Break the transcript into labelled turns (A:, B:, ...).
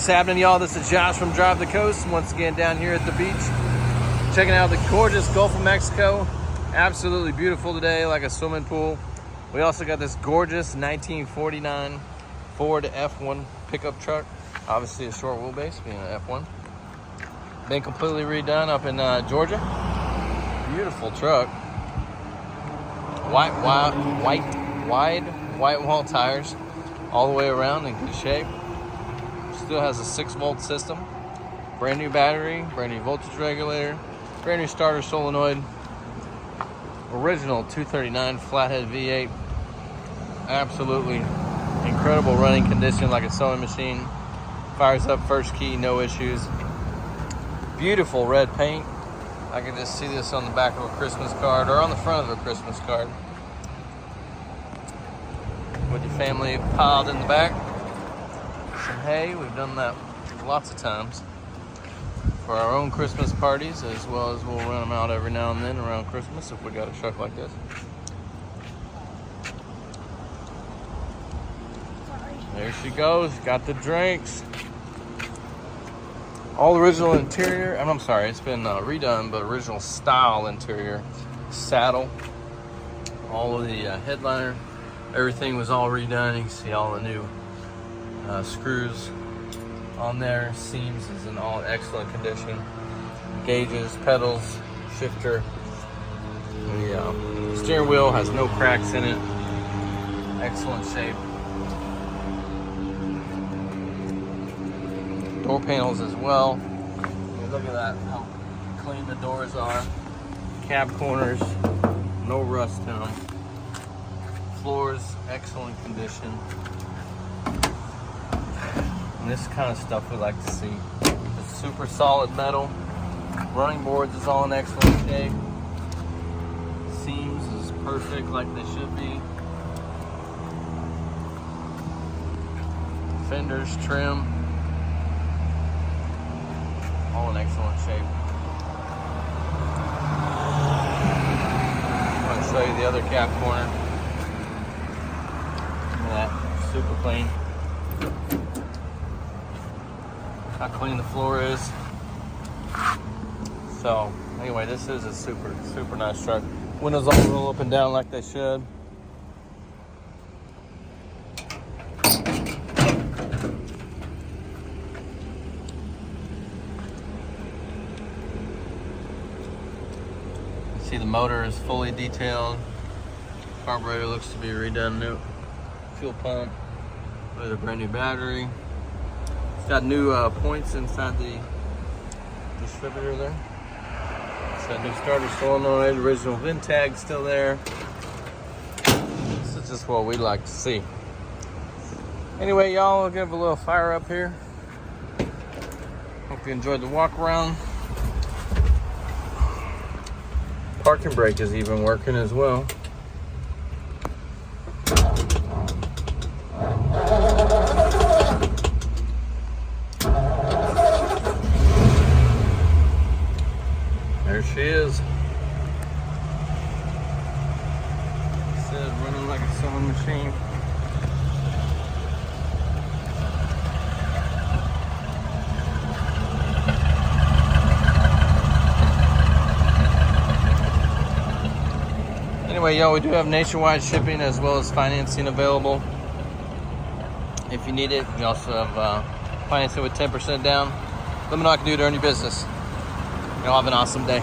A: What's happening, y'all? This is Josh from Drive the Coast. Once again, down here at the beach, checking out the gorgeous Gulf of Mexico. Absolutely beautiful today, like a swimming pool. We also got this gorgeous 1949 Ford F1 pickup truck. Obviously a short wheelbase, being an F1. Been completely redone up in Georgia. Beautiful truck. White wall tires all the way around in good shape. Still has a 6-volt system, brand new battery, brand new voltage regulator, brand new starter solenoid, original 239 flathead V8. Absolutely incredible running condition, like a sewing machine. Fires up first key, no issues. Beautiful red paint. I can just see this on the back of a Christmas card or on the front of a Christmas card. With your family piled in the back. Some hay, we've done that lots of times for our own Christmas parties, as well as we'll run them out every now and then around Christmas if we got a truck like this. There she goes, got the drinks. All original interior, I'm sorry, it's been redone, but original style interior. Saddle, all of the headliner, everything was all redone. You can see all the new screws on there. Seams is in all excellent condition. Gauges, pedals, shifter. The steering wheel has no cracks in it. Excellent shape. Door panels as well. Look at that, how clean the doors are. Cab corners, no rust in them. Floors, excellent condition. And this kind of stuff we like to see. It's super solid metal. Running boards is all in excellent shape. Seams is perfect like they should be. Fenders, trim, all in excellent shape. I'm going to show you the other cab corner. Look at that, super clean. How clean the floor is. So anyway, this is a super nice truck. Windows all roll up and down like they should. See, the motor is fully detailed. Carburetor looks to be redone new. Fuel pump with a brand new battery. It's got new points inside the distributor there. It's got new starter solenoid, original VIN tag still there. This is just what we like to see. Anyway, y'all, we'll give a little fire up here. Hope you enjoyed the walk around. Parking brake is even working as well. There she is. Said running like a sewing machine. Anyway, y'all, we do have nationwide shipping as well as financing available. If you need it, we also have financing with 10% down. Let me know what I can do to earn your business. Y'all have an awesome day.